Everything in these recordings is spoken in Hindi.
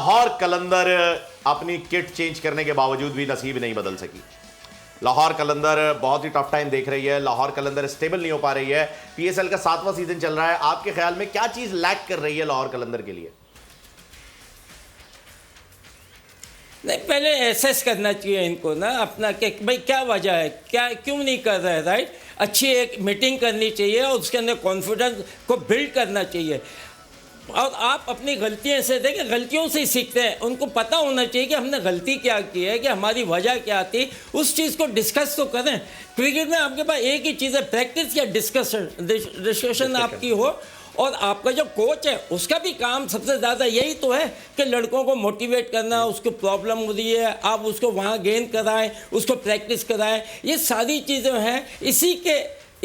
लाहौर कलंदर अपनी किट चेंज करने के बावजूद भी नसीब नहीं बदल सकी। लाहौर कलंदर बहुत ही टफ टाइम देख रही है। लाहौर कलंदर स्टेबल नहीं हो पा रही है। पीएसएल का 7वां सीजन चल रहा है। आपके ख्याल में क्या चीज लैक कर रही है लाहौर कलंदर के लिए? नहीं, पहले एसेस करना चाहिए इनको ना अपना कि भाई क्या वजह है, क्या क्यों नहीं कर रहा है, राइट। अच्छी एक मीटिंग करनी चाहिए और उसके अंदर कॉन्फिडेंस को बिल्ड करना चाहिए। और आप अपनी गलतियां से देखें, गलतियों से ही सीखते हैं। उनको पता होना चाहिए कि हमने गलती क्या की है, कि हमारी वजह क्या थी, उस चीज़ को डिस्कस तो करें। क्रिकेट में आपके पास एक ही चीज़ है, प्रैक्टिस या डिस्कशन आपकी हो। और आपका जो कोच है उसका भी काम सबसे ज़्यादा यही तो है कि लड़कों को मोटिवेट करना, उसको प्रॉब्लम हो रही है आप उसको वहाँ गेन कराएं, उसको प्रैक्टिस कराएं। ये सारी चीज़ें हैं,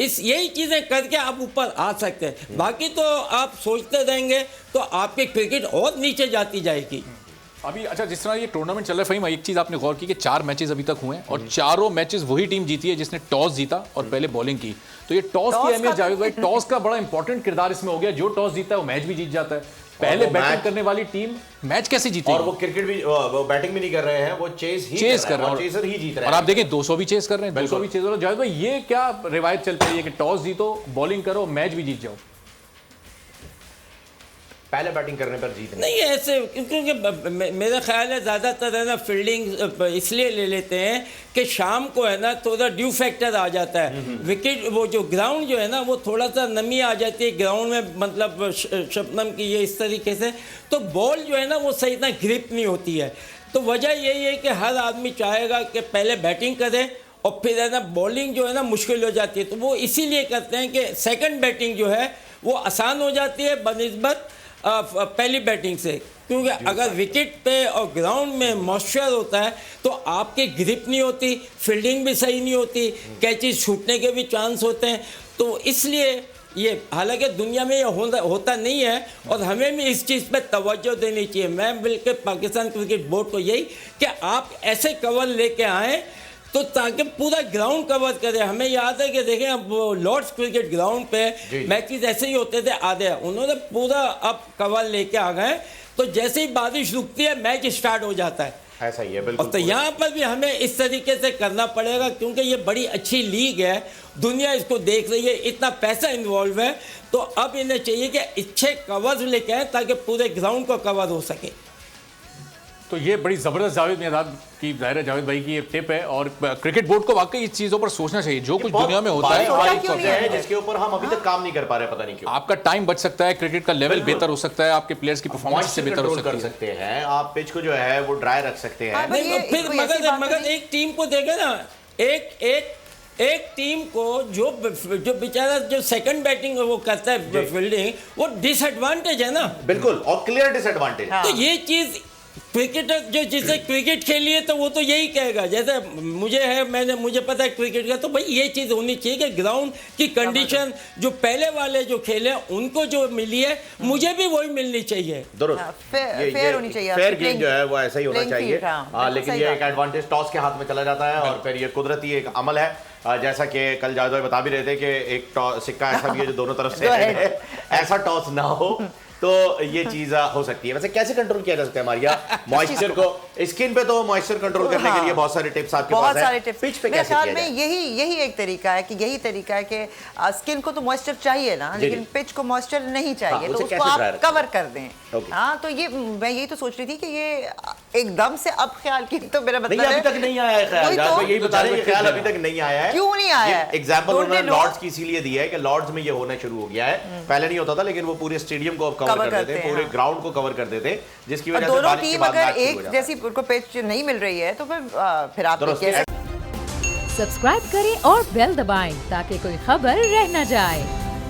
यही चीज़ें करके आप ऊपर आ सकते हैं। बाकी तो आप सोचते रहेंगे तो आपकी क्रिकेट और नीचे जाती जाएगी। अभी अच्छा, जिस तरह ये टूर्नामेंट चल रहा है फ़हीम, एक चीज़ आपने गौर की कि 4 मैचेस अभी तक हुए हैं और चारों मैचेस वही टीम जीती है जिसने टॉस जीता और पहले बॉलिंग की। तो ये टॉस की अहमियत, जावेद भाई, टॉस का बड़ा इंपॉर्टेंट किरदार इसमें हो गया। जो टॉस जीता है वो मैच भी जीत जाता है। पहले बैटिंग करने वाली टीम मैच कैसे जीती? और वो क्रिकेट भी, वो बैटिंग भी नहीं कर रहे हैं, वो चेस कर रहे हैं, चेसर ही जीत रहे हैं। और आप देखें 200 भी चेस कर रहे हैं, 200 भी चेस हो रहे हैं। जावेद भाई, ये क्या रिवायत चल रही है कि टॉस जीतो, बॉलिंग करो, मैच भी जीत जाओ? पहले बैटिंग करने पर जीत नहीं ऐसे, क्योंकि मेरा ख्याल है ज़्यादातर है ना फील्डिंग इसलिए ले लेते हैं कि शाम को है ना थोड़ा ड्यू फैक्टर आ जाता है। विकेट, वो जो ग्राउंड जो है ना वो थोड़ा सा नमी आ जाती है ग्राउंड में, मतलब शबनम की ये इस तरीके से, तो बॉल जो है ना वो सही इतना ग्रिप नहीं होती है। तो वजह यही है कि हर आदमी चाहेगा कि पहले बैटिंग करे और फिर है ना बॉलिंग जो है ना मुश्किल हो जाती है। तो वो इसीलिए करते हैं कि सेकेंड बैटिंग जो है वो आसान हो जाती है बनिस्बत पहली बैटिंग से, क्योंकि अगर विकेट पे और ग्राउंड में मॉइस्चर होता है तो आपकी ग्रिप नहीं होती, फील्डिंग भी सही नहीं होती, कैचेस छूटने के भी चांस होते हैं। तो इसलिए ये, हालांकि दुनिया में ये होता नहीं है और हमें भी इस चीज़ पे तवज्जो देनी चाहिए। मैं बिल्कुल पाकिस्तान क्रिकेट बोर्ड को यही कि आप ऐसे कवर लेके आएँ तो ताकि पूरा ग्राउंड कवर करे। हमें याद है कि देखें अब लॉर्ड्स क्रिकेट ग्राउंड पे मैचेस ऐसे ही होते थे आधे, उन्होंने पूरा अब कवर लेके आ गए, तो जैसे ही बारिश रुकती है मैच स्टार्ट हो जाता है। ऐसा ही है बिल्कुल। और तो यहाँ पर भी हमें इस तरीके से करना पड़ेगा, क्योंकि ये बड़ी अच्छी लीग है, दुनिया इसको देख रही है, इतना पैसा इन्वॉल्व है। तो अब इन्हें चाहिए कि अच्छे कवर्स लेके आए ताकि पूरे ग्राउंड को कवर हो सके। तो ये बड़ी ज़बरदस्त जावेद मियादाद की, ज़ाहिर है जावेद भाई की ये टिप है और क्रिकेट बोर्ड को वाकई इस चीज़ों पर सोचना चाहिए। जो कुछ दुनिया में होता है जिसके ऊपर हम अभी तक काम नहीं कर पा रहे, पता नहीं क्यों। आपका टाइम बच सकता है, क्रिकेट का लेवल बेहतर हो सकता है, आपके प्लेयर्स की परफॉर्मेंस से बेहतर हो सकते हैं, आप पिच को जो है वो ड्राई रख सकते हैं। फिर मगर एक टीम को देखे ना, एक टीम को जो बेचारा जो सेकंड बैटिंग वो करता है फील्डिंग, वो डिसएडवांटेज है ना, बिल्कुल, और क्लियर डिसएडवांटेज। तो ये चीज क्रिकेटर जो जिसे क्रिकेट खेली है तो वो तो यही कहेगा, जैसे मुझे पता है क्रिकेट का, तो भाई ये चीज़ होनी चाहिए कि ग्राउंड की कंडीशन जो पहले वाले जो खेले उनको जो मिली है मुझे भी वही मिलनी चाहिए। फेयर होनी चाहिए, फेयर गेम जो है वो ऐसा ही होना चाहिए। लेकिन ये एक एडवांटेज टॉस के हाथ में चला जाता है और फिर ये कुदरती एक अमल है। जैसा कि कल जावेद भाई बता भी रहे थे कि एक सिक्का ऐसा भी है जो दोनों तरफ से है, ऐसा टॉस ना हो तो ये चीज हो सकती है। वैसे कैसे कंट्रोल किया जा सकता है मारिया मॉइस्चर को? स्किन पे तो मॉइस्चर कंट्रोल करने के लिए बहुत सारे टिप्स आपके पास हैं। पिच पे कैसे किया जाए? यही एक तरीका है कि स्किन को तो मॉइस्चर चाहिए ना, लेकिन पिच को मॉइस्चर नहीं चाहिए, तो उसको आप कवर कर दें। हाँ, तो ये मैं यही तो सोच रही थी कि ये एकदम से अब ख्याल की, तो मेरा मतलब अभी तक नहीं आया है ख्याल, यही बता रहे हैं ख्याल अभी तक नहीं आया है। क्यों नहीं आया? एग्जांपल उन्होंने लॉर्ड्स की इसीलिए दिया है कि लॉर्ड्स में ये होना शुरू हो गया है, पहले नहीं होता था, लेकिन वो पूरे स्टेडियम को कवर कर देते, पूरे ग्राउंड को कवर कर देते, जिसकी वजह से दोनों टीम अगर एक जैसी उनको पिच नहीं मिल रही है तो फिर आप सब्सक्राइब करें और बेल दबाएं ताकि कोई खबर रह न जाए।